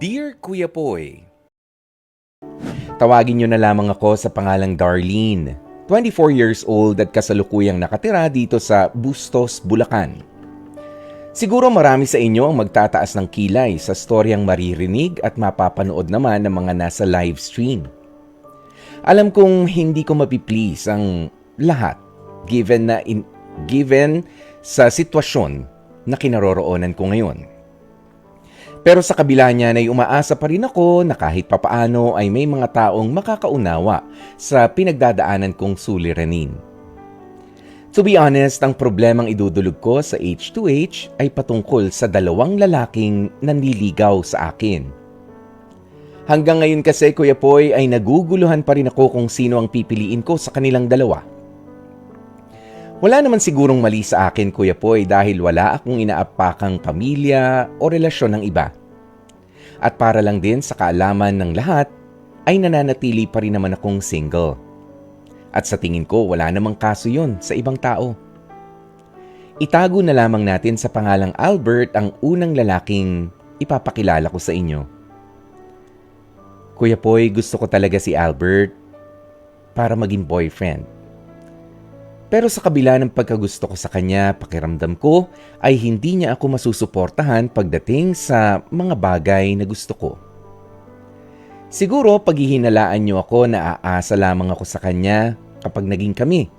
Dear Kuya Poy, tawagin niyo na lamang ako sa pangalang Darlene, 24 years old at kasalukuyang nakatira dito sa Bustos, Bulacan. Siguro marami sa inyo ang magtataas ng kilay sa storyang maririnig at mapapanood naman ng mga nasa live stream. Alam kong hindi ko mapiplease ang lahat given sa sitwasyon na kinaroroonan ko ngayon. Pero sa kabila niyan ay umaasa pa rin ako na kahit papaano ay may mga taong makakaunawa sa pinagdadaanan kong suliranin. To be honest, ang problemang idudulog ko sa H2H ay patungkol sa dalawang lalaking nanliligaw sa akin. Hanggang ngayon kasi, Kuya Poy, ay naguguluhan pa rin ako kung sino ang pipiliin ko sa kanilang dalawa. Wala naman sigurong mali sa akin, Kuya Poy, dahil wala akong inaapakang pamilya o relasyon ng iba. At para lang din sa kaalaman ng lahat, ay nananatili pa rin naman akong single. At sa tingin ko, wala namang kaso yun sa ibang tao. Itago na lamang natin sa pangalang Albert ang unang lalaking ipapakilala ko sa inyo. Kuya Poy, gusto ko talaga si Albert para maging boyfriend. Pero sa kabila ng pagkagusto ko sa kanya, pakiramdam ko ay hindi niya ako masusuportahan pagdating sa mga bagay na gusto ko. Siguro paghihinalaan niyo ako na aasa lamang ako sa kanya kapag naging kami.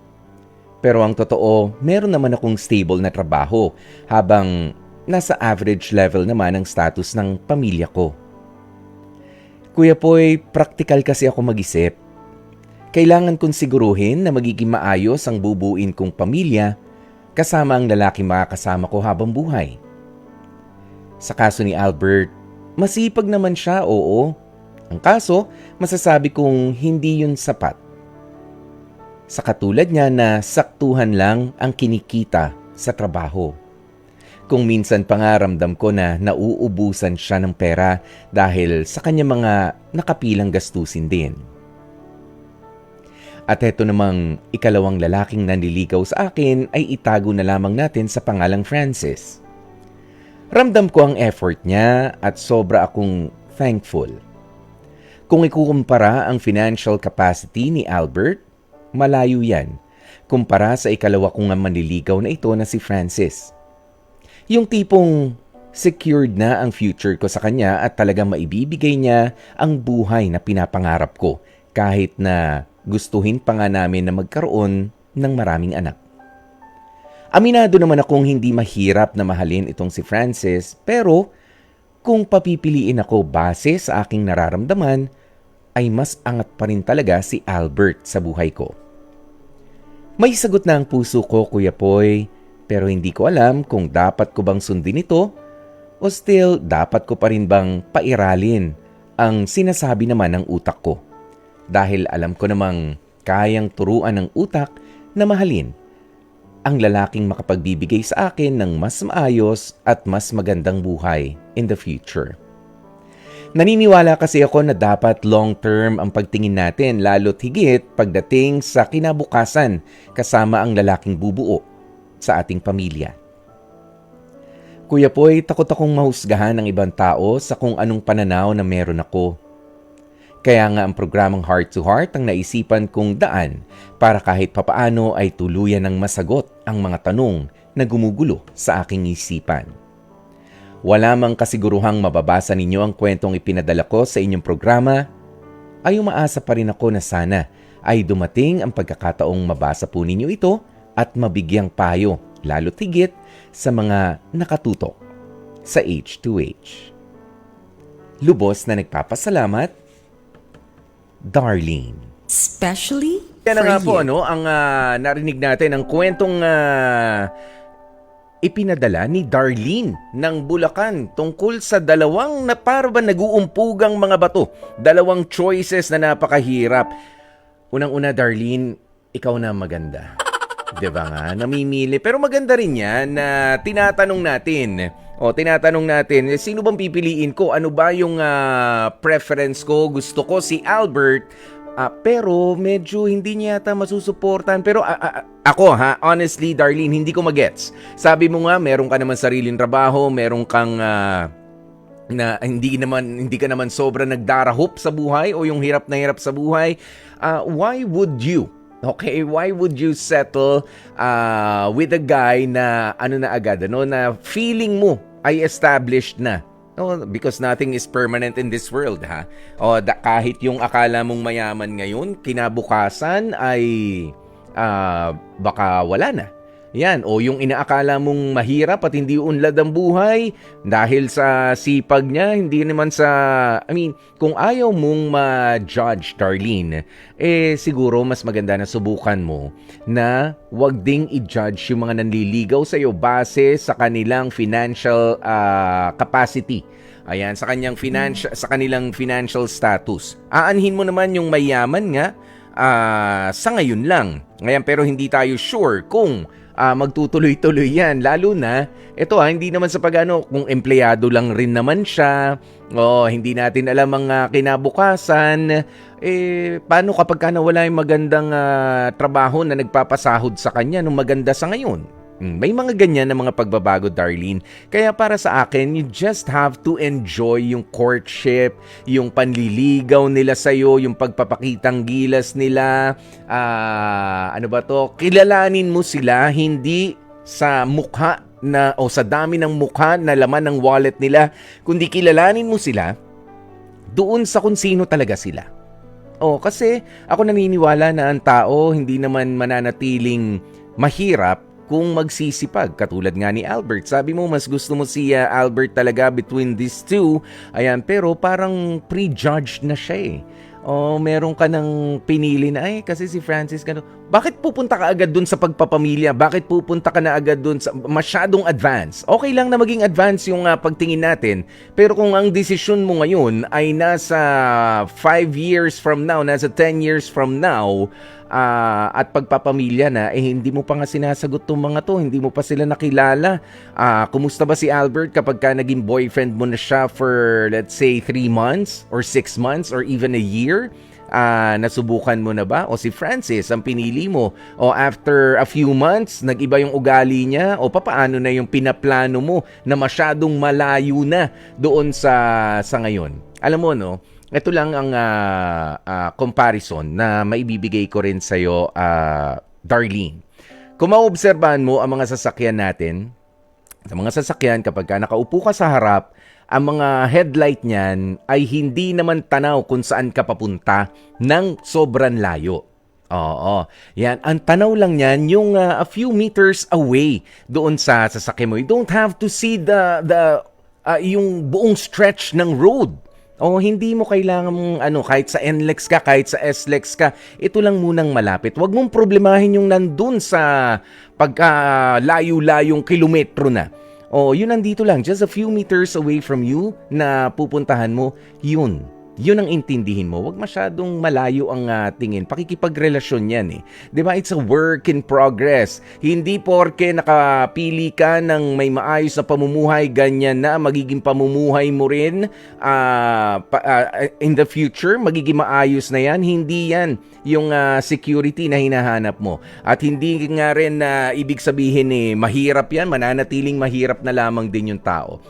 Pero ang totoo, meron naman akong stable na trabaho habang nasa average level naman ang status ng pamilya ko. Kuya Poy, praktikal kasi ako mag-isip. Kailangan kong siguruhin na magiging maayos ang bubuin kong pamilya kasama ang lalaki makakasama ko habang buhay. Sa kaso ni Albert, masipag naman siya, oo. Ang kaso, masasabi kong hindi yun sapat. Sa katulad niya na saktuhan lang ang kinikita sa trabaho. Kung minsan pa nga ramdam ko na nauubusan siya ng pera dahil sa kanya mga nakapilang gastusin din. At eto namang ikalawang lalaking nanliligaw sa akin ay itago na lamang natin sa pangalang Francis. Ramdam ko ang effort niya at sobra akong thankful. Kung ikukumpara ang financial capacity ni Albert, malayo yan kumpara sa ikalawa kong manliligaw na ito na si Francis. Yung tipong secured na ang future ko sa kanya at talagang maibibigay niya ang buhay na pinapangarap ko kahit na gustuhin pa nga namin na magkaroon ng maraming anak. Aminado naman akong hindi mahirap na mahalin itong si Francis, pero kung papipiliin ako base sa aking nararamdaman, ay mas angat pa rin talaga si Albert sa buhay ko. May sagot na ang puso ko, Kuya Poy, pero hindi ko alam kung dapat ko bang sundin ito o still dapat ko pa rin bang pairalin ang sinasabi naman ng utak ko. Dahil alam ko namang kayang turuan ng utak na mahalin ang lalaking makapagbibigay sa akin ng mas maayos at mas magandang buhay in the future. Naniniwala kasi ako na dapat long-term ang pagtingin natin lalo't higit pagdating sa kinabukasan kasama ang lalaking bubuo sa ating pamilya. Kuya Poy, takot akong mahusgahan ng ibang tao sa kung anong pananaw na meron ako. Kaya nga ang programang Heart to Heart ang naisipan kong daan para kahit papaano ay tuluyan ng masagot ang mga tanong na gumugulo sa aking isipan. Wala mang kasiguruhang mababasa ninyo ang kwentong ipinadala ko sa inyong programa, ay umaasa pa rin ako na sana ay dumating ang pagkakataong mabasa po ninyo ito at mabigyang payo, lalo't higit sa mga nakatutok sa H2H. Lubos na nagpapasalamat, Darlene. Especially Yan na for nga po, you. ang narinig natin ang kwentong ipinadala ni Darlene ng Bulacan tungkol sa dalawang na para ba nag-uumpugang mga bato. Dalawang choices na napakahirap. Unang-una, Darlene, ikaw na maganda. Diba nga? Namimili. Pero maganda rin yan na tinatanong natin, sino bang pipiliin ko? Ano ba yung preference ko? Gusto ko si Albert, pero medyo hindi niya yata masusuportan. Pero ako honestly, Darlene, hindi ko magets. Sabi mo nga, meron ka naman sariling trabaho, meron kang na hindi ka naman sobra nagdarahop sa buhay o yung hirap na hirap sa buhay, why would you? Okay, why would you settle with a guy na na agad, na feeling mo ay established na? No, because nothing is permanent in this world, ha? Kahit yung akala mong mayaman ngayon, kinabukasan ay baka wala na. Yan, o yung inaakala mong mahirap at hindi unlad ang buhay dahil sa sipag niya, hindi naman kung ayaw mong ma-judge, Darlene, siguro mas maganda na subukan mo na wag ding i-judge yung mga nanliligaw sa iyo base sa kanilang financial capacity. Ayan, sa kanilang financial status. Aanhin mo naman yung mayaman nga sa ngayon lang. Ngayon, pero hindi tayo sure kung magtutuloy-tuloy yan. Lalo na, hindi naman sa kung empleyado lang rin naman siya, hindi natin alam ang kinabukasan, paano kapag nawala yung magandang trabaho na nagpapasahod sa kanya nung maganda sa ngayon? May mga ganyan na mga pagbabago, Darlene. Kaya para sa akin, you just have to enjoy yung courtship, yung panliligaw nila sa'yo, yung pagpapakitang gilas nila. Kilalanin mo sila, hindi sa mukha o sa dami ng mukha na laman ng wallet nila, kundi kilalanin mo sila doon sa kung sino talaga sila. Kasi ako naniniwala na ang tao hindi naman mananatiling mahirap kung magsisipag. Katulad nga ni Albert. Sabi mo, mas gusto mo si Albert talaga between these two. Ayan, pero parang prejudged na siya meron ka ng pinili na, kasi si Francis bakit pupunta ka agad dun sa pagpapamilya? Bakit pupunta ka na agad dun sa masyadong advance? Okay lang na maging advance yung pagtingin natin. Pero kung ang desisyon mo ngayon ay nasa 5 years from now, nasa 10 years from now, at pagpapamilya na, hindi mo pa nga sinasagot tong mga to, hindi mo pa sila nakilala. Kumusta ba si Albert kapag ka naging boyfriend mo na siya for, let's say, 3 months or 6 months or even a year? Nasubukan mo na ba? O si Francis, ang pinili mo, o after a few months, nag-iba yung ugali niya, o papaano na yung pinaplano mo na masyadong malayo na doon sa ngayon? Alam mo, ito lang ang comparison na maibibigay ko rin sa'yo, Darlene. Kung maobserbahan mo ang mga sasakyan natin, sa mga sasakyan kapag nakaupo ka sa harap, ang mga headlight niyan ay hindi naman tanaw kung saan ka papunta ng sobrang layo. Oo. Yan. Ang tanaw lang niyan yung a few meters away doon sa sasakyan mo. You don't have to see yung buong stretch ng road. Hindi mo kailangan kahit sa NLEX ka, kahit sa SLEX ka, ito lang munang malapit. Huwag mong problemahin yung nandun sa pagka-layo-layong kilometro na. Yun nandito lang, just a few meters away from you na pupuntahan mo, yun ang intindihin mo. Huwag masyadong malayo ang tingin. Pakikipagrelasyon yan 'Di ba? It's a work in progress. Hindi porke nakapili ka ng may maayos na pamumuhay, ganyan na magiging pamumuhay mo rin in the future, magiging maayos na yan. Hindi yan yung security na hinahanap mo. At hindi nga rin ibig sabihin mahirap yan, mananatiling mahirap na lamang din yung tao.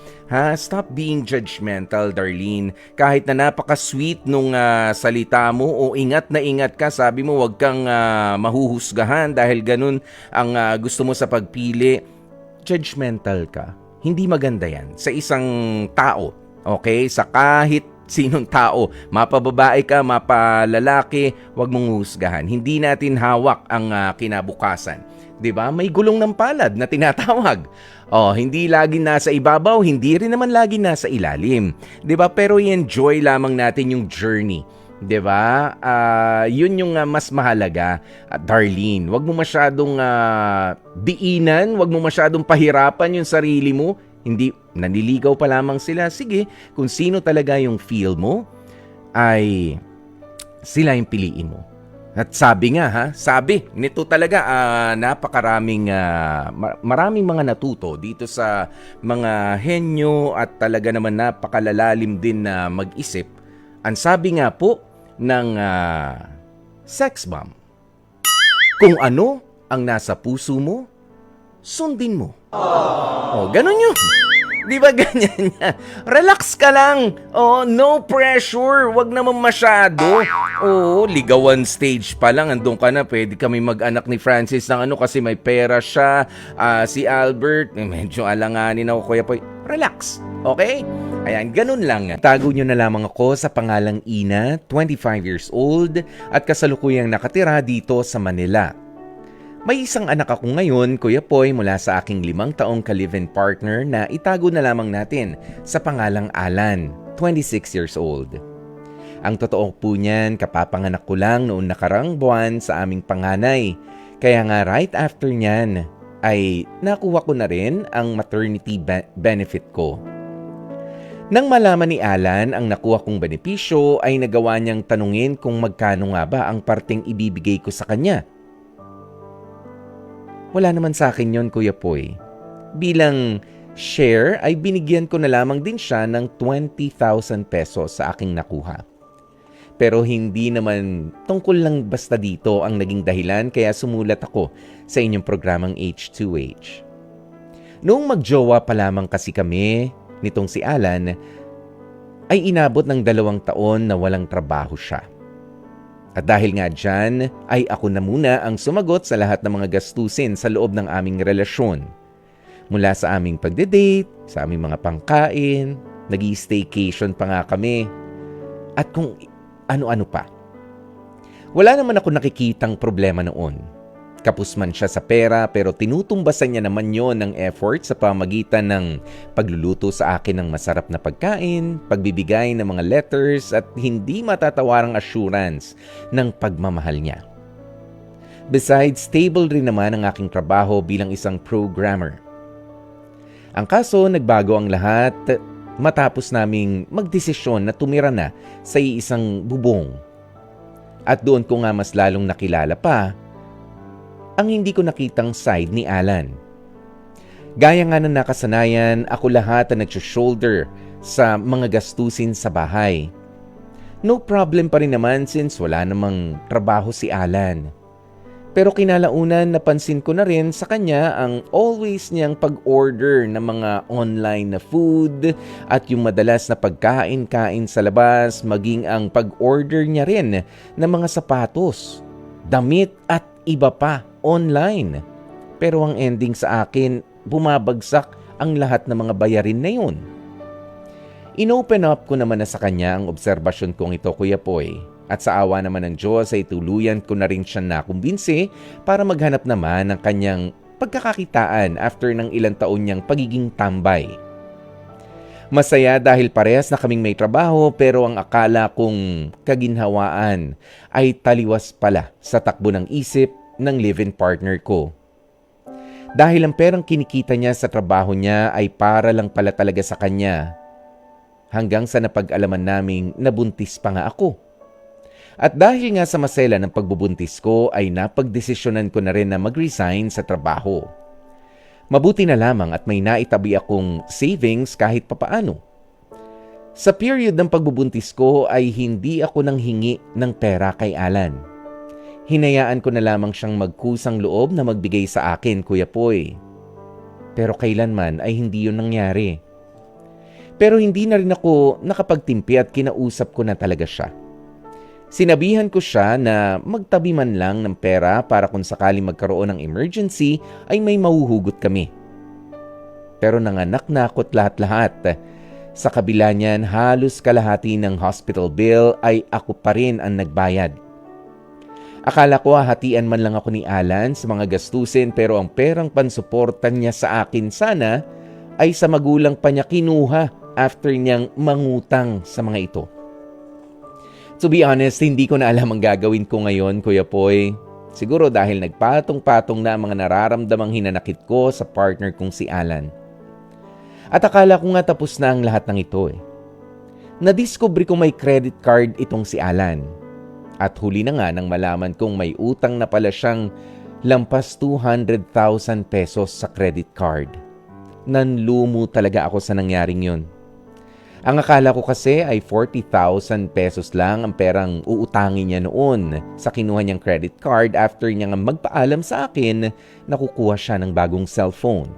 Stop being judgmental, Darlene. Kahit na napaka-sweet nung salita mo o ingat na ingat ka, sabi mo wag kang mahuhusgahan dahil ganun ang gusto mo sa pagpili. Judgmental ka. Hindi maganda yan sa isang tao. Okay? Sa kahit sinong tao, mapababae ka, mapalalaki, wag mong husgahan. Hindi natin hawak ang kinabukasan. 'Di ba? May gulong ng palad na tinatawag. Hindi lagi nasa ibabaw, hindi rin naman lagi nasa ilalim. 'Di ba? Pero i-enjoy lamang natin yung journey. 'Di ba? Yun yung mas mahalaga, Darlene. Wag mo masyadong diinan, wag mo masyadong pahirapan yung sarili mo. Hindi, nanliligaw pa lamang sila. Sige, kung sino talaga yung feel mo, ay sila yung piliin mo. At sabi nga sabi nito talaga napakaraming maraming mga natuto dito sa mga henyo at talaga naman napakalalalim din na mag-isip. Ang sabi nga po ng sex bomb, kung ano ang nasa puso mo, sundin mo. Ganun yun. Di ba ganyan niya? Relax ka lang. Oh, no pressure. Wag naman masyado. Oo, ligawan stage pa lang. Andun ka na. Pwede kami mag-anak ni Francis ng ano kasi may pera siya. Si Albert, medyo alanganin ako, Kuya Poy. Relax. Okay? Ayan, ganun lang. Tago nyo na lamang ako sa pangalang Ina, 25 years old, at kasalukuyang nakatira dito sa Manila. May isang anak ako ngayon, Kuya Poy, mula sa aking 5 taong ka-live-in partner na itago na lamang natin sa pangalang Alan, 26 years old. Ang totoo po niyan, kapapanganak ko lang noong nakarang buwan sa aming panganay. Kaya nga right after niyan ay nakuha ko na rin ang maternity benefit ko. Nang malaman ni Alan ang nakuha kong benepisyo ay nagawa niyang tanungin kung magkano nga ba ang parteng ibibigay ko sa kanya. Wala naman sa akin yon, Kuya Poy. Bilang share ay binigyan ko na lamang din siya ng 20,000 pesos sa aking nakuha. Pero hindi naman tungkol lang basta dito ang naging dahilan kaya sumulat ako sa inyong programang H2H. Noong magjowa pa lamang kasi kami nitong si Alan, ay inabot ng 2 taon na walang trabaho siya. At dahil nga dyan, ay ako na muna ang sumagot sa lahat ng mga gastusin sa loob ng aming relasyon. Mula sa aming pagde-date, sa aming mga pangkain, nag-i-staycation pa nga kami, at kung ano-ano pa. Wala naman ako nakikitang problema noon. Kapos man siya sa pera pero tinutumbasan niya naman yon ng effort sa pamagitan ng pagluluto sa akin ng masarap na pagkain, pagbibigay ng mga letters at hindi matatawarang assurance ng pagmamahal niya. Besides, stable rin naman ang aking trabaho bilang isang programmer. Ang kaso, nagbago ang lahat matapos naming magdesisyon na tumira na sa isang bubong. At doon ko nga mas lalong nakilala pa ang hindi ko nakitang side ni Alan. Gaya nga ng nakasanayan, ako lahat ang nag-shoulder sa mga gastusin sa bahay. No problem pa rin naman since wala namang trabaho si Alan. Pero kinalaunan napansin ko na rin sa kanya ang always niyang pag-order ng mga online na food at yung madalas na pagkain-kain sa labas, maging ang pag-order niya rin ng mga sapatos, damit at iba pa online. Pero ang ending sa akin, bumabagsak ang lahat ng mga bayarin na yun. Inopen up ko naman na sa kanya ang obserbasyon kong ito, Kuya Poy. At sa awa naman ng Diyos ay tuluyan ko na rin siya nakumbinsi para maghanap naman ng kanyang pagkakakitaan after ng ilang taon niyang pagiging tambay. Masaya dahil parehas na kaming may trabaho pero ang akala kong kaginhawaan ay taliwas pala sa takbo ng isip ng live-in partner ko. Dahil ang perang kinikita niya sa trabaho niya ay para lang pala talaga sa kanya. Hanggang sa napag-alaman naming nabuntis pa nga ako. At dahil nga sa masela ng pagbubuntis ko ay napagdesisyonan ko na rin na mag-resign sa trabaho. Mabuti na lamang at may naitabi akong savings kahit papaano. Sa period ng pagbubuntis ko ay hindi ako nang hingi ng pera kay Alan. Hinayaan ko na lamang siyang magkusang loob na magbigay sa akin, Kuya Poy. Pero kailanman ay hindi yun nangyari. Pero hindi na rin ako nakapagtimpi at kinausap ko na talaga siya. Sinabihan ko siya na magtabi man lang ng pera para kung sakali magkaroon ng emergency ay may mahuhugot kami. Pero nanganak na ako't lahat-lahat. Sa kabila niyan, halos kalahati ng hospital bill ay ako pa rin ang nagbayad. Akala ko hatian man lang ako ni Alan sa mga gastusin pero ang perang pansuportan niya sa akin sana ay sa magulang pa niya kinuha after niyang mangutang sa mga ito. To be honest, hindi ko na alam ang gagawin ko ngayon, Kuya Poy. Siguro dahil nagpatong-patong na ang mga nararamdamang hinanakit ko sa partner kong si Alan. At akala ko nga tapos na ang lahat ng ito Nadiskubre ko may credit card itong si Alan. At huli na nga nang malaman kong may utang na pala siyang lampas 200,000 pesos sa credit card. Nanlumo talaga ako sa nangyaring yun. Ang akala ko kasi ay 40,000 pesos lang ang perang uutangin niya noon sa kinuha niyang credit card after niya nga magpaalam sa akin na kukuha siya ng bagong cellphone.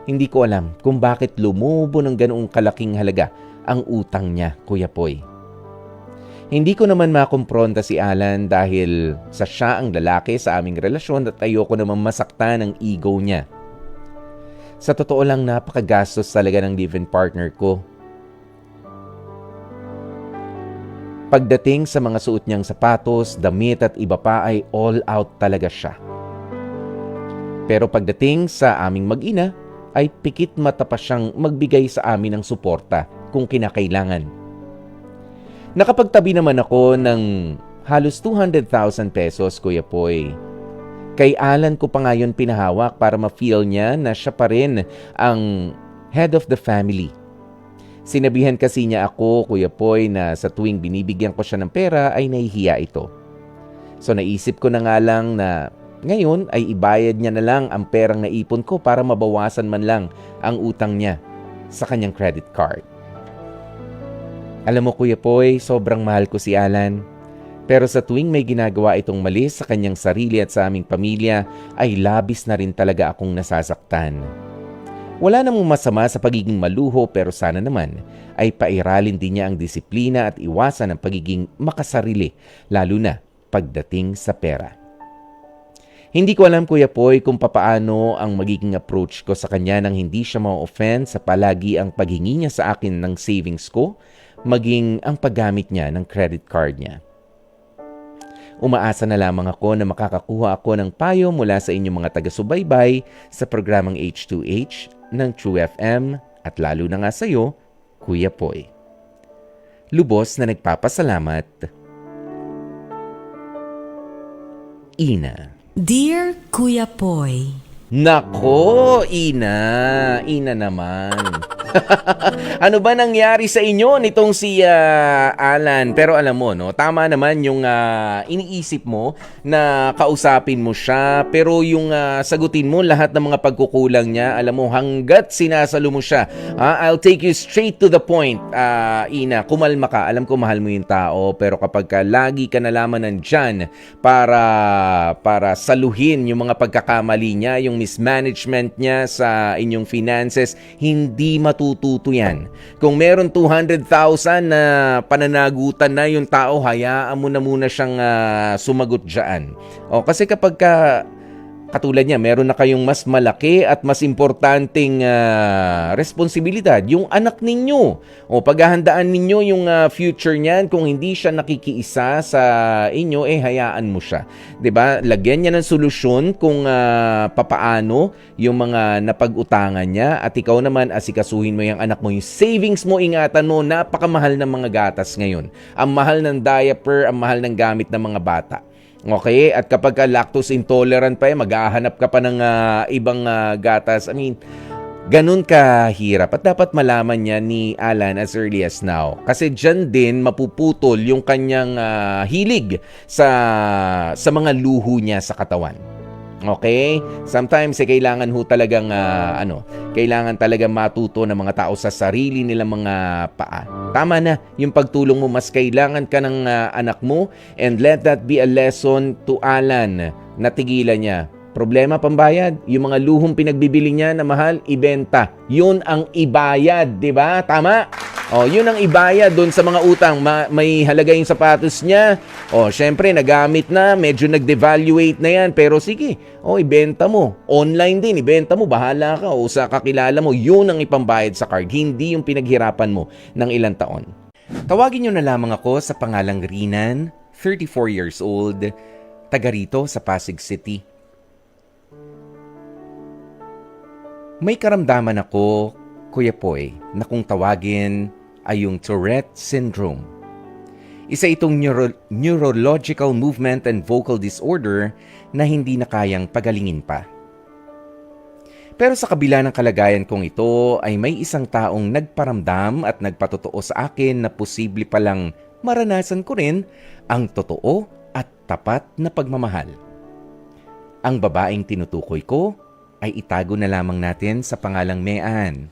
Hindi ko alam kung bakit lumubo ng ganoong kalaking halaga ang utang niya, Kuya Poy. Hindi ko naman makumpronta si Alan dahil sa siya ang lalaki sa aming relasyon at ayoko naman masaktan ang ego niya. Sa totoo lang, napakagastos talaga ng live-in partner ko. Pagdating sa mga suot niyang sapatos, damit at iba pa ay all out talaga siya. Pero pagdating sa aming mag-ina, ay pikit mata pa siyang magbigay sa amin ng suporta kung kinakailangan. Nakapagtabi naman ako ng halos 200,000 pesos, Kuya Poy. Kay Alan ko pa ngayon pinahawak para ma-feel niya na siya pa rin ang head of the family. Sinabihan kasi niya ako, Kuya Poy, na sa tuwing binibigyan ko siya ng pera ay nahihiya ito. So naisip ko na nga lang na ngayon ay ibayad niya na lang ang perang naipon ko para mabawasan man lang ang utang niya sa kanyang credit card. Alam mo, Kuya Poy, sobrang mahal ko si Alan. Pero sa tuwing may ginagawa itong mali sa kanyang sarili at sa aming pamilya, ay labis na rin talaga akong nasasaktan. Wala namang masama sa pagiging maluho pero sana naman ay pairalin din niya ang disiplina at iwasan ang pagiging makasarili, lalo na pagdating sa pera. Hindi ko alam, Kuya Poy, kung papaano ang magiging approach ko sa kanya nang hindi siya ma-offend sa palagi ang paghingi niya sa akin ng savings ko, maging ang paggamit niya ng credit card niya. Umaasa na lamang ako na makakakuha ako ng payo mula sa inyong mga taga-subaybay sa programang H2H ng True FM at lalo na nga sa iyo, Kuya Poy. Lubos na nagpapasalamat, Ina. Dear Kuya Poy, Nako, Ina naman. Ano ba nangyari sa inyo nitong si Alan? Pero alam mo, no, tama naman yung iniisip mo na kausapin mo siya, pero yung sagutin mo lahat ng mga pagkukulang niya, alam mo, hanggat sinasalo mo siya. I'll take you straight to the point, Ina. Kumalma ka. Alam ko mahal mo yung tao, pero kapag lagi ka na lamang nandyan para saluhin yung mga pagkakamali niya, yung mismanagement niya sa inyong finances, hindi matututo yan. Kung meron 200,000 na pananagutan na yung tao, hayaan mo na muna siyang sumagot dyan. Kasi kapag katulad niya, meron na kayong mas malaki at mas importanteng responsibilidad, yung anak ninyo. Paghahandaan ninyo yung future niyan, kung hindi siya nakikiisa sa inyo, hayaan mo siya. 'Di ba? Lagyan niya ng solusyon kung papaano yung mga napag-utangan niya at ikaw naman asikasuhin mo yung anak mo. Yung savings mo, ingatan mo, napakamahal ng mga gatas ngayon. Ang mahal ng diaper, ang mahal ng gamit ng mga bata. Okay? At kapag lactose intolerant pa, maghahanap ka pa ng ibang gatas. I mean, ganun kahirap. At dapat malaman niya ni Alan as early as now. Kasi dyan din mapuputol yung kanyang hilig sa mga luho niya sa katawan. Okay? Sometimes kailangan ho talagang kailangan talagang matuto ng mga tao sa sarili nilang mga paa. Tama na yung pagtulong mo, mas kailangan ka ng anak mo, and let that be a lesson to Alan na tigilan niya. Problema pambayad, yung mga luhong pinagbibili niya na mahal, ibenta. Yun ang ibayad, 'di ba? Tama? Yun ang ibayad doon sa mga utang. May halaga yung sapatos niya. Syempre, nagamit na, medyo nag-devaluate na yan. Pero sige, ibenta mo. Online din, ibenta mo, bahala ka. O sa kakilala mo, yun ang ipambayad sa card. Hindi yung pinaghirapan mo ng ilang taon. Tawagin nyo na lamang ako sa pangalang Rinan, 34 years old, taga rito sa Pasig City. May karamdaman ako, Kuya Poy, na kung tawagin ay yung Tourette Syndrome. Isa itong neurological movement and vocal disorder na hindi na kayang pagalingin pa. Pero sa kabila ng kalagayan kong ito ay may isang taong nagparamdam at nagpatotoo sa akin na posible palang maranasan ko rin ang totoo at tapat na pagmamahal. Ang babaeng tinutukoy ko ay itago na lamang natin sa pangalang Mean.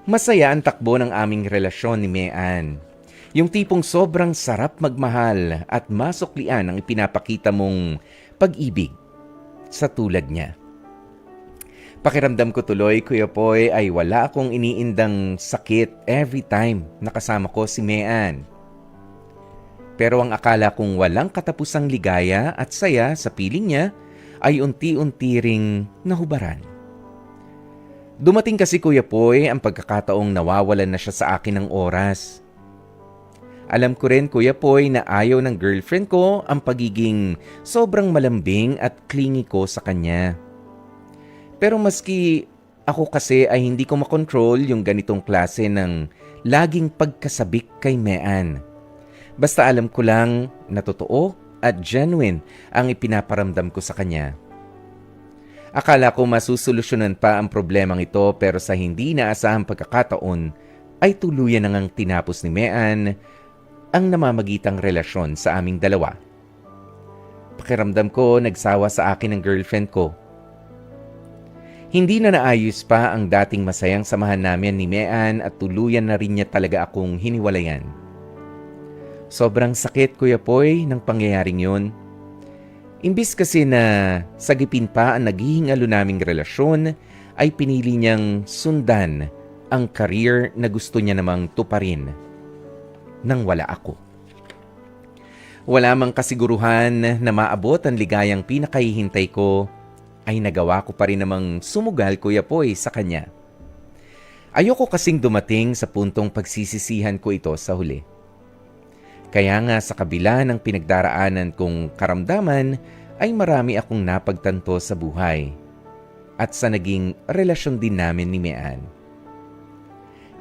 Masaya ang takbo ng aming relasyon ni Mean. Yung tipong sobrang sarap magmahal at masuklian ang ipinapakita mong pag-ibig sa tulad niya. Pakiramdam ko tuloy, Kuya Poy, ay wala akong iniindang sakit every time nakasama ko si Mean. Pero ang akala kong walang katapusang ligaya at saya sa piling niya ay unti-unti ring nahubaran. Dumating kasi, Kuya Poy, ang pagkakataong nawawalan na siya sa akin ng oras. Alam ko rin, Kuya Poy, na ayaw ng girlfriend ko ang pagiging sobrang malambing at clingy ko sa kanya. Pero maski ako kasi ay hindi ko makontrol yung ganitong klase ng laging pagkasabik kay Mean. Basta alam ko lang na totoo at genuine ang ipinaparamdam ko sa kanya. Akala ko masusolusyonan pa ang problemang ito pero sa hindi inaasahang pagkakataon ay tuluyan na ngang tinapos ni Mean ang namamagitang relasyon sa aming dalawa. Pakiramdam ko nagsawa sa akin ang girlfriend ko. Hindi na naayos pa ang dating masayang samahan namin ni Mean at tuluyan na rin niya talaga akong hiniwalayan. Sobrang sakit, Kuya Poy, ng pangyayaring yun. Imbis kasi na sagipin pa ang naghihingalo naming relasyon, ay pinili niyang sundan ang career na gusto niya namang tuparin nang wala ako. Wala mang kasiguruhan na maabot ang ligayang pinakahihintay ko, ay nagawa ko pa rin namang sumugal, Kuya Poy, sa kanya. Ayoko kasing dumating sa puntong pagsisisihan ko ito sa huli. Kaya nga sa kabila ng pinagdaraanan kong karamdaman ay marami akong napagtanto sa buhay at sa naging relasyon din namin ni Mean.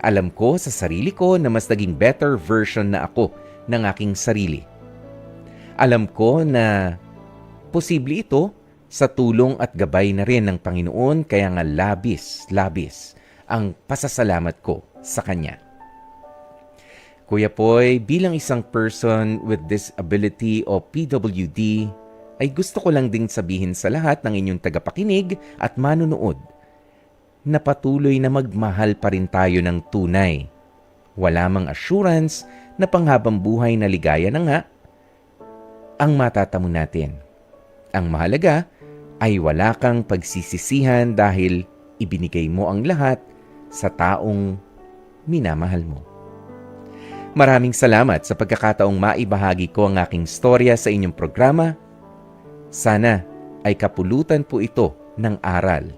Alam ko sa sarili ko na mas naging better version na ako ng aking sarili. Alam ko na posible ito sa tulong at gabay na rin ng Panginoon, kaya nga labis ang pasasalamat ko sa Kanya. Kuya Poy, bilang isang person with disability o PWD, ay gusto ko lang ding sabihin sa lahat ng inyong tagapakinig at manunood na patuloy na magmahal pa rin tayo ng tunay. Wala mang assurance na panghabang buhay na ligaya na nga ang matatamo natin. Ang mahalaga ay wala kang pagsisisihan dahil ibinigay mo ang lahat sa taong minamahal mo. Maraming salamat sa pagkakataong maibahagi ko ang aking storya sa inyong programa. Sana ay kapulutan po ito ng aral.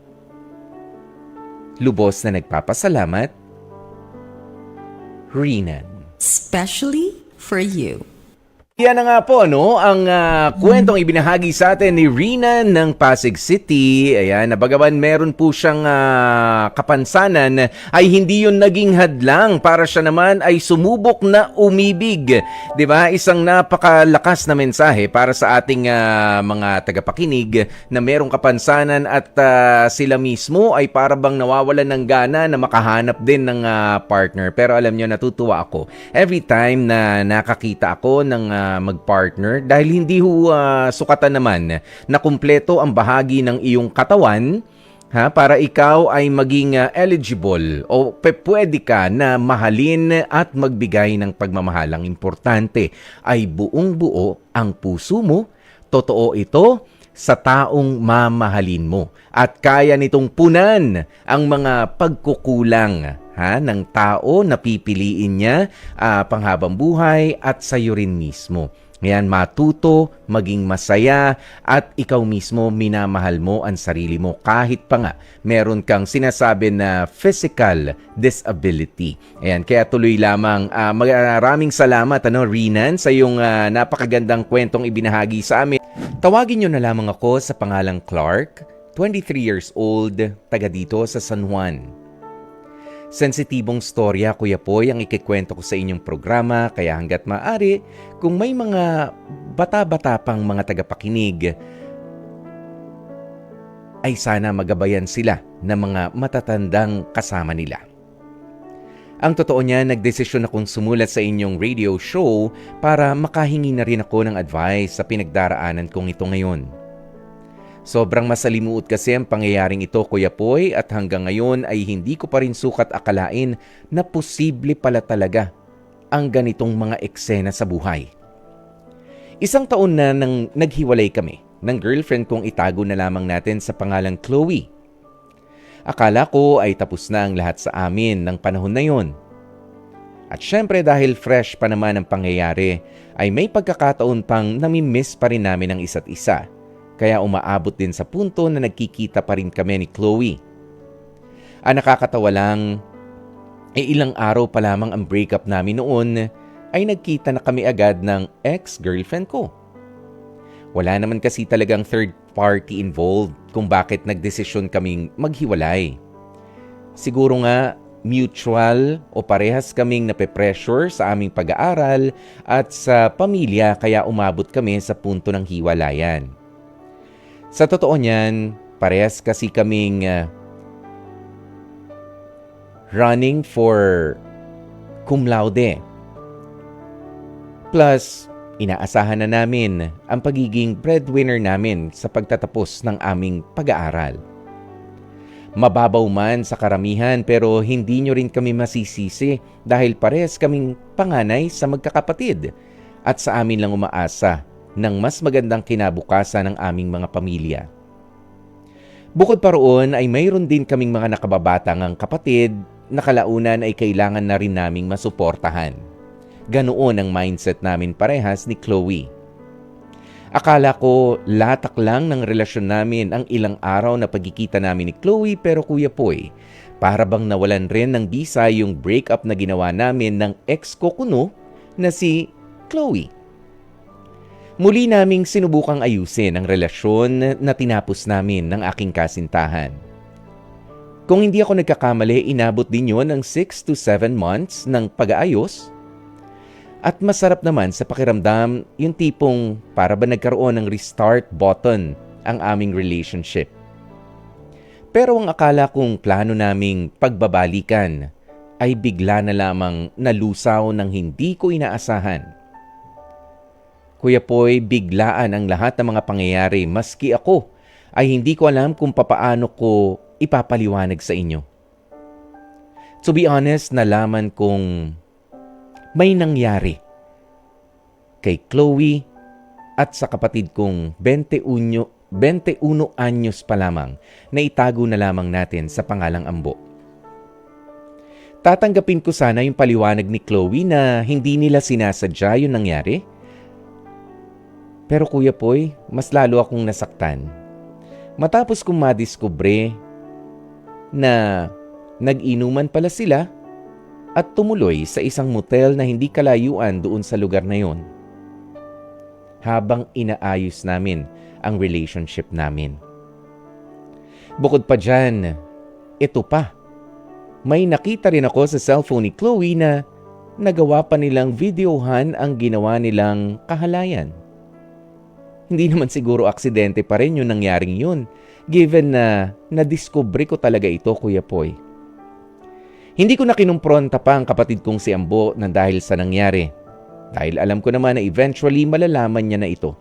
Lubos na nagpapasalamat, Renan. Especially for you. Yan na nga po, no? Ang kwentong ibinahagi sa atin ni Rina ng Pasig City. Ayan, nabagaman meron po siyang kapansanan, ay hindi yun naging hadlang para siya naman ay sumubok na umibig. 'Di ba? Isang napakalakas na mensahe para sa ating mga tagapakinig na merong kapansanan at sila mismo ay para bang nawawalan ng gana na makahanap din ng partner. Pero alam nyo, natutuwa ako every time na nakakita ako ng magpartner dahil hindi sukatan naman na kumpleto ang bahagi ng iyong katawan para ikaw ay maging eligible o pwede ka na mahalin at magbigay ng pagmamahalang importante ay buong buo ang puso mo. Totoo ito sa taong mamahalin mo at kaya nitong punan ang mga pagkukulang ng tao na pipiliin niya panghabang buhay at sa iyo rin mismo. Ngayon, matuto, maging masaya at ikaw mismo minamahal mo ang sarili mo kahit pa nga meron kang sinasabi na physical disability. Ayan, kaya tuloy lamang. Maraming salamat Renan sa iyong napakagandang kwentong ibinahagi sa amin. Tawagin niyo na lamang ako sa pangalang Clark, 23 years old, taga dito sa San Juan. Sensitibong storya, Kuya Poy, ang ikikwento ko sa inyong programa, kaya hanggat maaari, kung may mga bata-bata pang mga tagapakinig, ay sana magabayan sila ng mga matatandang kasama nila. Ang totoo niya, nagdesisyon akong sumulat sa inyong radio show para makahingi na rin ako ng advice sa pinagdaraanan kong ito ngayon. Sobrang masalimuot kasi ang pangyayaring ito, Kuya Poy, at hanggang ngayon ay hindi ko pa rin sukat akalain na posible pala talaga ang ganitong mga eksena sa buhay. Isang taon na nang naghiwalay kami ng girlfriend kong itago na lamang natin sa pangalang Chloe. Akala ko ay tapos na ang lahat sa amin ng panahon na yon. At syempre dahil fresh pa naman ang pangyayari, ay may pagkakataon pang namimiss pa rin namin ang isa't isa. Kaya umaabot din sa punto na nagkikita pa rin kami ni Chloe. Ang nakakatawa lang, ilang araw pa lamang ang breakup namin noon, ay nagkita na kami agad ng ex-girlfriend ko. Wala naman kasi talagang third party involved kung bakit nagdesisyon kaming maghiwalay. Siguro nga mutual o parehas kaming nape-pressure sa aming pag-aaral at sa pamilya kaya umabot kami sa punto ng hiwalayan. Sa totoo niyan, parehas kasi kaming running for cum laude. Plus, inaasahan na namin ang pagiging breadwinner namin sa pagtatapos ng aming pag-aaral. Mababaw man sa karamihan pero hindi nyo rin kami masisisi dahil parehas kaming panganay sa magkakapatid at sa amin lang umaasa ng mas magandang kinabukasan ng aming mga pamilya. Bukod pa roon ay mayroon din kaming mga nakababatang kapatid na kalaunan ay kailangan na rin naming masuportahan. Ganoon ang mindset namin parehas ni Chloe. Akala ko latak lang ng relasyon namin ang ilang araw na pagkikita namin ni Chloe pero Kuya Poy, para bang nawalan rin ng bisa yung breakup na ginawa namin ng ex ko kuno na si Chloe. Muli naming sinubukang ayusin ang relasyon na tinapos namin ng aking kasintahan. Kung hindi ako nagkakamali, inabot din yun ng 6 to 7 months ng pag-aayos. At masarap naman sa pakiramdam yung tipong para ba nagkaroon ng restart button ang aming relationship. Pero ang akala kong plano naming pagbabalikan ay bigla na lamang nalusaw ng hindi ko inaasahan. Kuya Poy, biglaan ang lahat ng mga pangyayari maski ako ay hindi ko alam kung papaano ko ipapaliwanag sa inyo. To be honest, nalaman kong may nangyari kay Chloe at sa kapatid kong 21 anyos pa lamang na itago na lamang natin sa pangalang Ambo. Tatanggapin ko sana yung paliwanag ni Chloe na hindi nila sinasadya yung nangyari. Pero Kuya Poy, mas lalo akong nasaktan. Matapos kong madiskubre na nag-inuman pala sila at tumuloy sa isang motel na hindi kalayuan doon sa lugar na yon. Habang inaayos namin ang relationship namin. Bukod pa dyan, ito pa. May nakita rin ako sa cellphone ni Chloe na nagawa pa nilang videohan ang ginawa nilang kahalayan. Hindi naman siguro aksidente pa rin yung nangyaring yun, given na nadiskubre ko talaga ito, Kuya Poy. Hindi ko na kinumpronta pa ang kapatid kong si Ambo na dahil sa nangyari. Dahil alam ko naman na eventually malalaman niya na ito.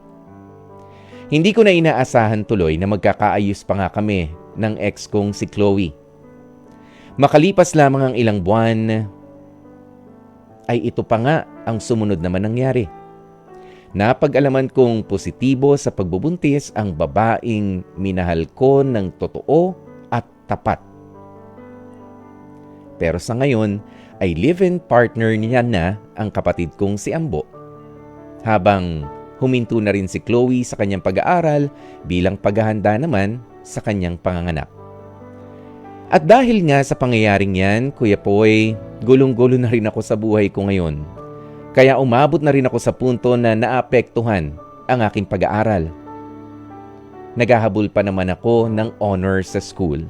Hindi ko na inaasahan tuloy na magkakaayos pa nga kami ng ex kong si Chloe. Makalipas lamang ang ilang buwan, ay ito pa nga ang sumunod naman nangyari. Napag-alaman kong positibo sa pagbubuntis ang babaeng minahal ko ng totoo at tapat. Pero sa ngayon ay live-in partner niya na ang kapatid kong si Ambo. Habang huminto na rin si Chloe sa kanyang pag-aaral bilang paghahanda naman sa kanyang panganganak. At dahil nga sa pangyayaring yan, Kuya Poy, gulong-gulo na rin ako sa buhay ko ngayon. Kaya umabot na rin ako sa punto na naapektuhan ang aking pag-aaral. Naghahabol pa naman ako ng honor sa school.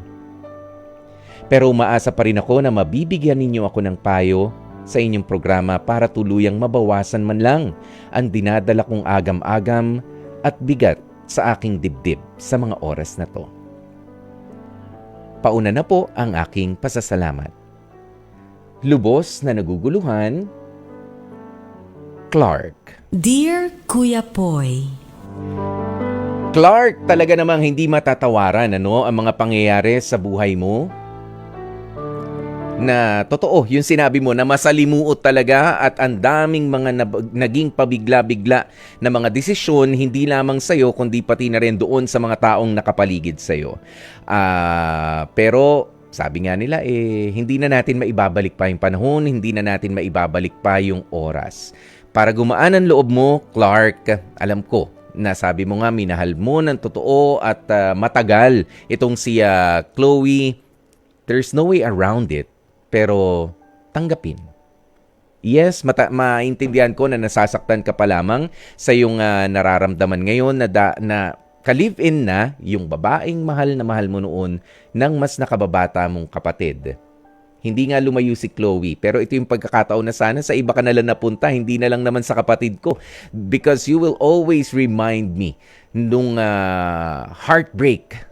Pero umaasa pa rin ako na mabibigyan ninyo ako ng payo sa inyong programa para tuluyang mabawasan man lang ang dinadala kong agam-agam at bigat sa aking dibdib sa mga oras na to. Pauna na po ang aking pasasalamat. Lubos na naguguluhan, Clark. Dear Kuya Poy, Clark, talaga namang hindi matatawaran ang mga pangyayari sa buhay mo. na totoo yung sinabi mo na masalimuot talaga at ang daming mga naging pabigla-bigla na mga desisyon hindi lamang sa'yo kundi pati na rin doon sa mga taong nakapaligid sa'yo. Pero sabi nga nila hindi na natin maibabalik pa yung panahon, hindi na natin maibabalik pa yung oras. Para gumaan ang loob mo, Clark, alam ko na sabi mo nga minahal mo ng totoo at matagal itong si Chloe. There's no way around it, pero tanggapin. Yes, maintindihan ko na nasasaktan ka pa lamang sa iyong nararamdaman ngayon na ka-live-in na yung babaeng mahal na mahal mo noon ng mas nakababata mong kapatid. Hindi nga lumayo si Chloe, pero ito yung pagkakataon na sana sa iba ka na lang napunta, hindi na lang naman sa kapatid ko. Because you will always remind me nung heartbreak,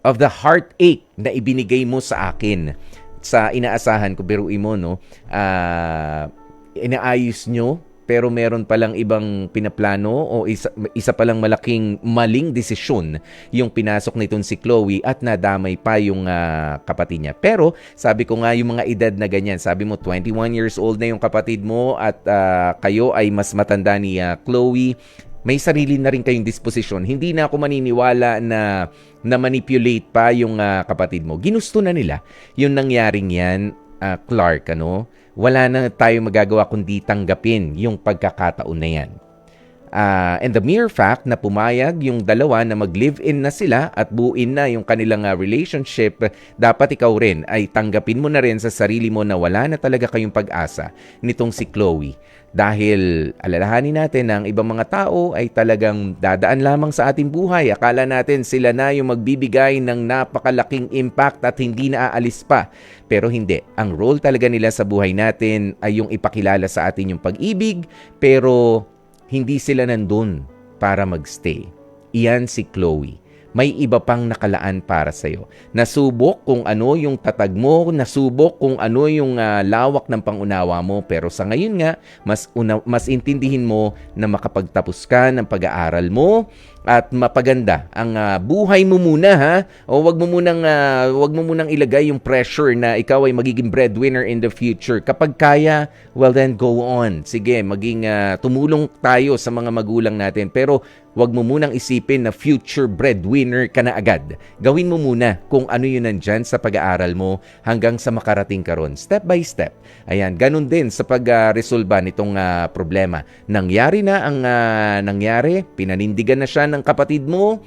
of the heartache na ibinigay mo sa akin sa inaasahan ko. Biruin mo, no? Inaayos nyo, pero meron palang ibang pinaplano o isa palang malaking maling desisyon yung pinasok nitong si Chloe at nadamay pa yung kapatid niya. Pero sabi ko nga yung mga edad na ganyan, sabi mo 21 years old na yung kapatid mo at kayo ay mas matanda ni Chloe, may sarili na rin kayong disposisyon. Hindi na ako maniniwala na manipulate pa yung kapatid mo. Ginusto na nila yung nangyaring yan, Clark, ano? Wala na tayo magagawa kundi tanggapin yung pagkakataon na yan. And the mere fact na pumayag yung dalawa na mag-live-in na sila at buuin na yung kanilang relationship, dapat ikaw rin ay tanggapin mo na rin sa sarili mo na wala na talaga kayong pag-asa nitong si Chloe. Dahil alalahanin natin na ang ibang mga tao ay talagang dadaan lamang sa ating buhay. Akala natin sila na yung magbibigay ng napakalaking impact at hindi na aalis pa. Pero hindi. Ang role talaga nila sa buhay natin ay yung ipakilala sa atin yung pag-ibig, pero hindi sila nandun para magstay. Iyan si Chloe. May iba pang nakalaan para sa'yo. Nasubok kung ano yung tatag mo, nasubok kung ano yung lawak ng pangunawa mo, pero sa ngayon nga, mas intindihin mo na makapagtapos ka ng pag-aaral mo at mapaganda ang buhay mo muna, ha? O wag mo munang ilagay yung pressure na ikaw ay magiging breadwinner in the future. Kapag kaya, well then go on. Sige, maging tumulong tayo sa mga magulang natin, pero wag mo munang isipin na future breadwinner ka na agad. Gawin mo muna kung ano yun nandyan sa pag-aaral mo hanggang sa makarating ka ron. Step by step. Ayan, ganun din sa pag-resolba nitong problema. Nangyari na ang nangyari, pinanindigan na siya ng kapatid mo,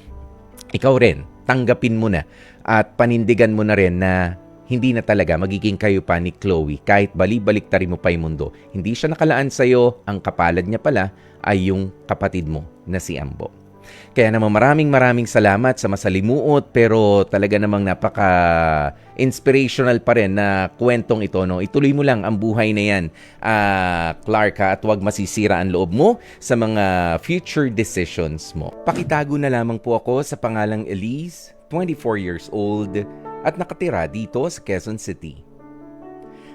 ikaw rin, tanggapin mo na at panindigan mo na rin na hindi na talaga magiging kayo pa ni Chloe kahit bali-baliktarin mo pa yung mundo. Hindi siya nakalaan sa'yo, ang kapalad niya pala ay yung kapatid mo na si Ambo. Kaya naman maraming salamat sa masalimuot pero talaga namang napaka-inspirational pa rin na kwentong ito. No? Ituloy mo lang ang buhay na yan, Clark, at huwag masisira ang loob mo sa mga future decisions mo. Pakitago na lamang po ako sa pangalang Elise, 24 years old, at nakatira dito sa Quezon City.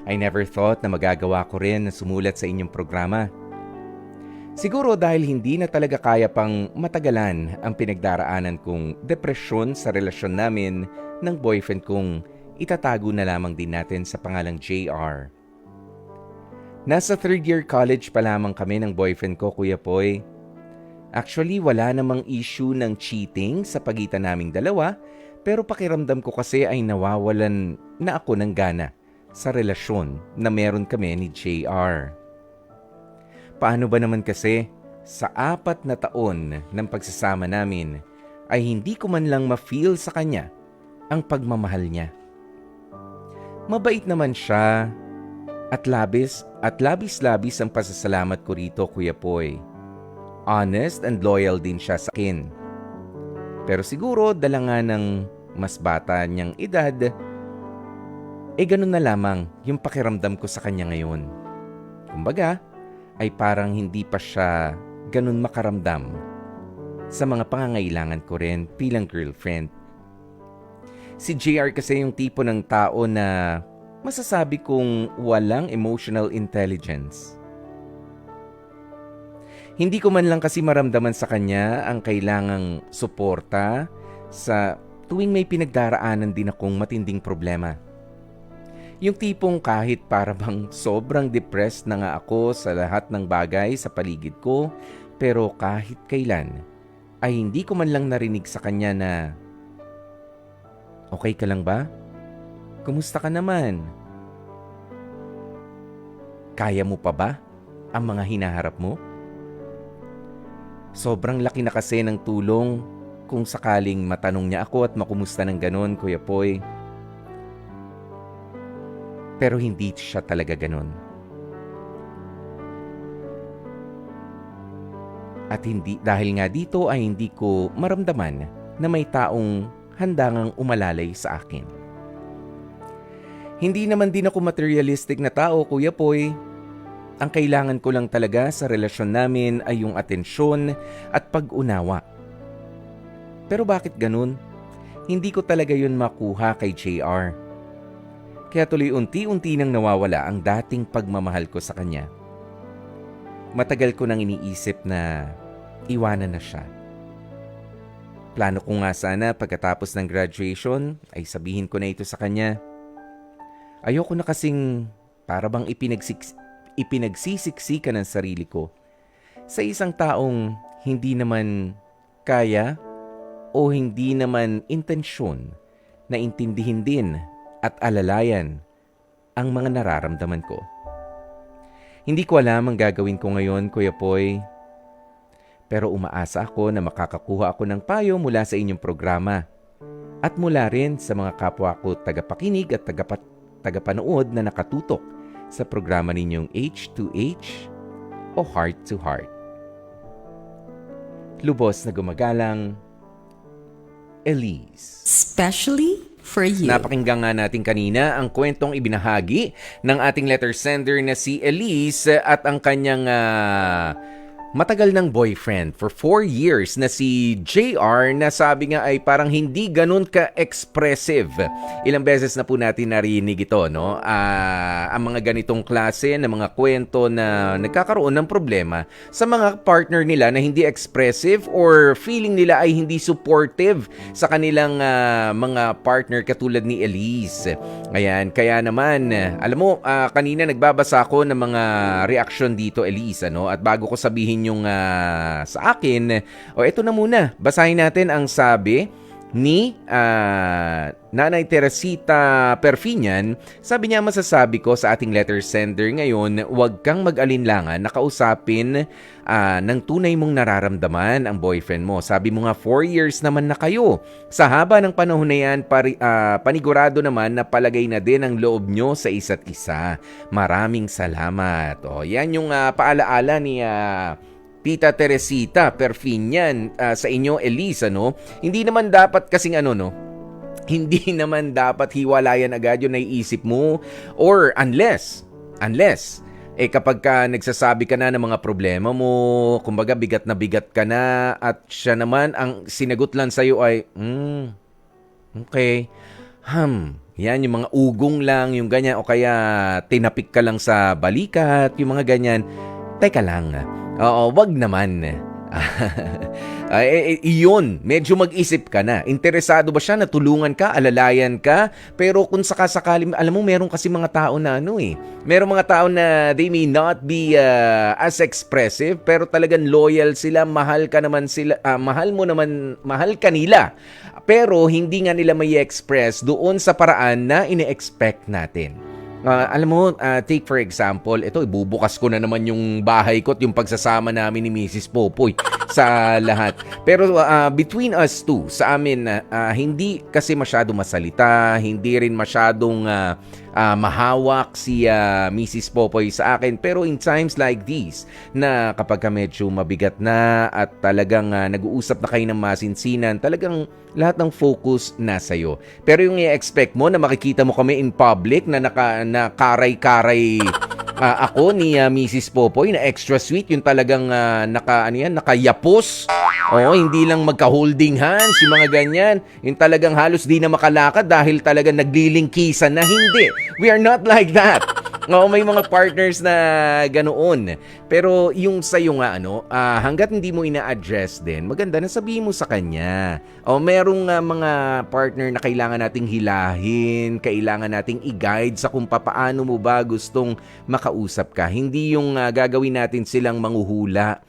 I never thought na magagawa ko rin na sumulat sa inyong programa. Siguro dahil hindi na talaga kaya pang matagalan ang pinagdaraanan kong depresyon sa relasyon namin ng boyfriend kong itatago na lamang din natin sa pangalang JR. Nasa 3rd year college pa lamang kami ng boyfriend ko, Kuya Poy. Actually, wala namang issue ng cheating sa pagitan naming dalawa, pero pakiramdam ko kasi ay nawawalan na ako ng gana sa relasyon na meron kami ni JR. Paano ba naman kasi sa 4 na taon ng pagsasama namin ay hindi ko man lang ma-feel sa kanya ang pagmamahal niya. Mabait naman siya at labis-labis ang pasasalamat ko rito, Kuya Poy. Honest and loyal din siya sa akin. Pero siguro dala nga ng mas bata niyang edad, ganun na lamang yung pakiramdam ko sa kanya ngayon. Kumbaga, ay parang hindi pa siya ganun makaramdam sa mga pangangailangan ko rin bilang girlfriend. Si JR kasi yung tipo ng tao na masasabi kong walang emotional intelligence. Hindi ko man lang kasi maramdaman sa kanya ang kailangang suporta sa tuwing may pinagdaraanan din akong matinding problema. Yung tipong kahit para bang sobrang depressed na nga ako sa lahat ng bagay sa paligid ko, pero kahit kailan ay hindi ko man lang narinig sa kanya na, "Okay ka lang ba? Kumusta ka naman? Kaya mo pa ba ang mga hinaharap mo?" Sobrang laki na kasi ng tulong kung sakaling matanong niya ako at makumusta ng ganon, Kuya Poy. Pero hindi siya talaga ganon. At hindi dahil nga dito ay hindi ko maramdaman na may taong handangang umalalay sa akin. Hindi naman din ako materialistic na tao, Kuya Poy. Ang kailangan ko lang talaga sa relasyon namin ay yung atensyon at pag-unawa. Pero bakit ganun? Hindi ko talaga yun makuha kay JR. Kaya tuloy unti-unti nang nawawala ang dating pagmamahal ko sa kanya. Matagal ko nang iniisip na iwanan na siya. Plano ko nga sana pagkatapos ng graduation ay sabihin ko na ito sa kanya. Ayoko na kasing para bang ipinagsisiksikan ng sarili ko sa isang taong hindi naman kaya o hindi naman intensyon na intindihin din at alalayan ang mga nararamdaman ko. Hindi ko alam ang gagawin ko ngayon, Kuya Poy. Pero umaasa ako na makakakuha ako ng payo mula sa inyong programa at mula rin sa mga kapwa ko tagapakinig at tagapanood na nakatutok sa programa ninyong H2H o Heart to Heart. Lubos na gumagalang, Elise. Especially for you. Napakinggan nga natin kanina ang kwentong ibinahagi ng ating letter sender na si Elise at ang kanyang matagal ng boyfriend for 4 years na si JR na sabi nga ay parang hindi ganun ka-expressive. Ilang beses na po natin narinig ito, no? Ang mga ganitong klase ng mga kwento na nagkakaroon ng problema sa mga partner nila na hindi expressive or feeling nila ay hindi supportive sa kanilang mga partner katulad ni Elise. Ayan, kaya naman, alam mo, kanina nagbabasa ako ng mga reaction dito, Elise, no? At bago ko sabihin yung sa akin, ito na muna, basahin natin ang sabi ni Nanay Teresita Perfinian. Sabi niya, masasabi ko sa ating letter sender ngayon, huwag kang mag-alinlangan na kausapin ng tunay mong nararamdaman ang boyfriend mo. Sabi mo nga 4 years naman na kayo. Sa haba ng panahon na yan, panigurado naman na palagay na din ang loob nyo sa isa't isa. Maraming salamat. Yan yung paalaala ni Tita Teresita Perfinian sa inyo, Elisa, no? Hindi naman dapat kasing hindi naman dapat hiwalayan agad yung naiisip mo or unless kapag ka nagsasabi ka na ng mga problema mo, kumbaga bigat na bigat ka na at siya naman ang sinagot lang sa'yo ay, okay, yan yung mga ugong lang, yung ganyan, o kaya tinapik ka lang sa balikat, yung mga ganyan. Teka lang, wag naman. Iyon, medyo mag-isip ka na. Interesado ba siya na tulungan ka, alalayan ka? Pero kung sakasakali, alam mo, meron kasi mga tao na meron mga tao na they may not be as expressive, pero talagang loyal sila, mahal ka naman sila, mahal ka nila. Pero hindi nga nila may express doon sa paraan na ine-expect natin. Alam mo, take for example, ito, ibubukas ko na naman yung bahay ko at yung pagsasama namin ni Mrs. Popoy sa lahat. Pero between us two, sa amin, hindi kasi masyado masalita, hindi rin masyadong mahawak si Mrs. Popoy sa akin. Pero in times like these, na kapag ka medyo mabigat na at talagang nag-uusap na kayo ng masinsinan, talagang lahat ng focus nasa'yo. Pero yung i-expect mo na makikita mo kami in public na karay-karay ako ni Mrs. Popoy na extra sweet, yung talagang nakayapos. Hindi lang magka-holding hands, yung mga ganyan. Yung talagang halos di na makalakad dahil talagang naglilingkisan na hindi. We are not like that. Oo, may mga partners na ganoon. Pero yung sa'yo nga, hanggat hindi mo ina-address din, maganda na sabihin mo sa kanya. O merong mga partner na kailangan nating hilahin, kailangan nating i-guide sa kung papaano mo ba gustong makausap ka. Hindi yung gagawin natin silang manghuhula.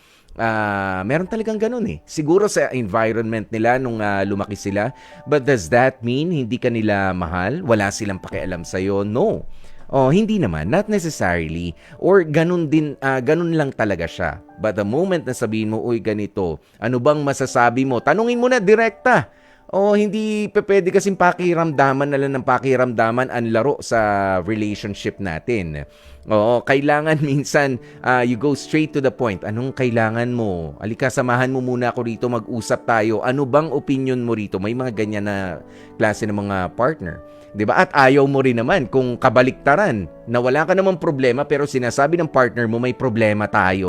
Meron talagang ganun eh. Siguro sa environment nila nung lumaki sila. But does that mean hindi ka nila mahal? Wala silang pakialam sa'yo? No. Oh, hindi naman. Not necessarily. Or ganun din, ganun lang talaga siya. But the moment na sabihin mo, uy, ganito, ano bang masasabi mo? Tanungin mo na direkta. O hindi pwede kasing pakiramdaman na lang ng pakiramdaman ang laro sa relationship natin. Oo, kailangan minsan you go straight to the point. Anong kailangan mo? Alika, samahan mo muna ako rito, mag-usap tayo. Ano bang opinion mo rito? May mga ganyan na klase ng mga partner. 'Di ba? At ayaw mo rin naman kung kabaliktaran na wala ka namang problema pero sinasabi ng partner mo may problema tayo.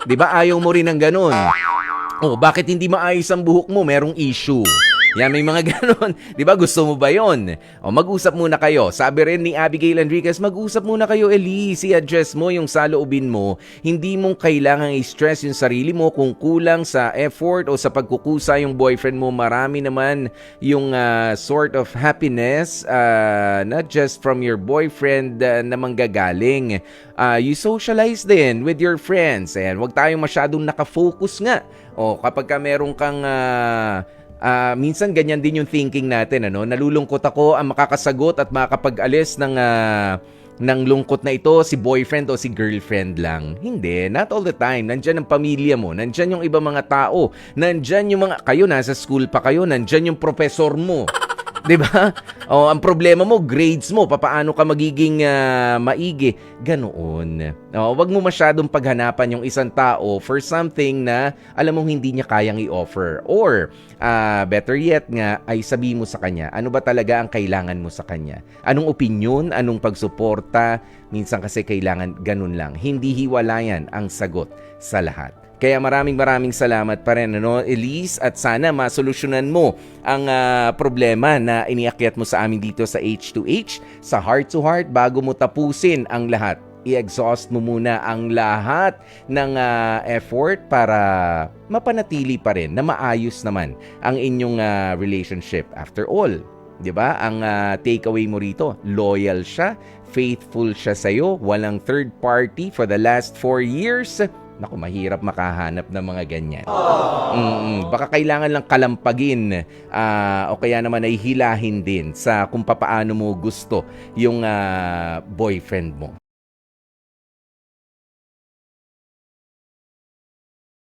'Di ba? Ayaw mo rin ng ganun. Oh, bakit hindi maayos ang buhok mo? Merong issue. Yan, may mga ganon. Di ba? Gusto mo ba yon? O, mag-usap muna kayo. Sabi rin ni Abigail Enriquez, mag-usap muna kayo, Elise. I-address mo yung saloobin mo. Hindi mong kailangang i-stress yung sarili mo kung kulang sa effort o sa pagkukusa yung boyfriend mo. Marami naman yung sort of happiness, not just from your boyfriend na manggagaling. You socialize din with your friends. And huwag tayong masyadong nakafocus nga. O, kapag ka meron kang... minsan ganyan din yung thinking natin, nalulungkot ako, ang makakasagot at makakapag-alis ng lungkot na ito si boyfriend o si girlfriend lang. Hindi, not all the time. Nandyan ang pamilya mo, nandyan yung ibang mga tao, nandyan yung mga, kayo nasa school pa kayo, nandyan yung professor mo. 'Di ba? Oh, ang problema mo, grades mo, papaano ka magiging maigi. Ganoon. Oh, wag mo masyadong paghanapan yung isang tao for something na alam mong hindi niya kayang i-offer. Or better yet nga ay sabihin mo sa kanya, ano ba talaga ang kailangan mo sa kanya? Anong opinyon, anong pagsuporta? Minsan kasi kailangan ganun lang. Hindi hiwalayan ang sagot sa lahat. Kaya maraming salamat pa rin, Elise, at sana masolusyonan mo ang problema na iniakyat mo sa amin dito sa H2H, sa Heart to Heart, bago mo tapusin ang lahat. I-exhaust mo muna ang lahat ng effort para mapanatili pa rin na maayos naman ang inyong relationship. After all, 'di ba? Ang takeaway mo rito, loyal siya, faithful siya sa'yo, walang third party for the last 4 years. Naku, mahirap makahanap ng mga ganyan. Baka kailangan lang kalampagin o kaya naman ay hilahin din sa kung papaano mo gusto yung boyfriend mo.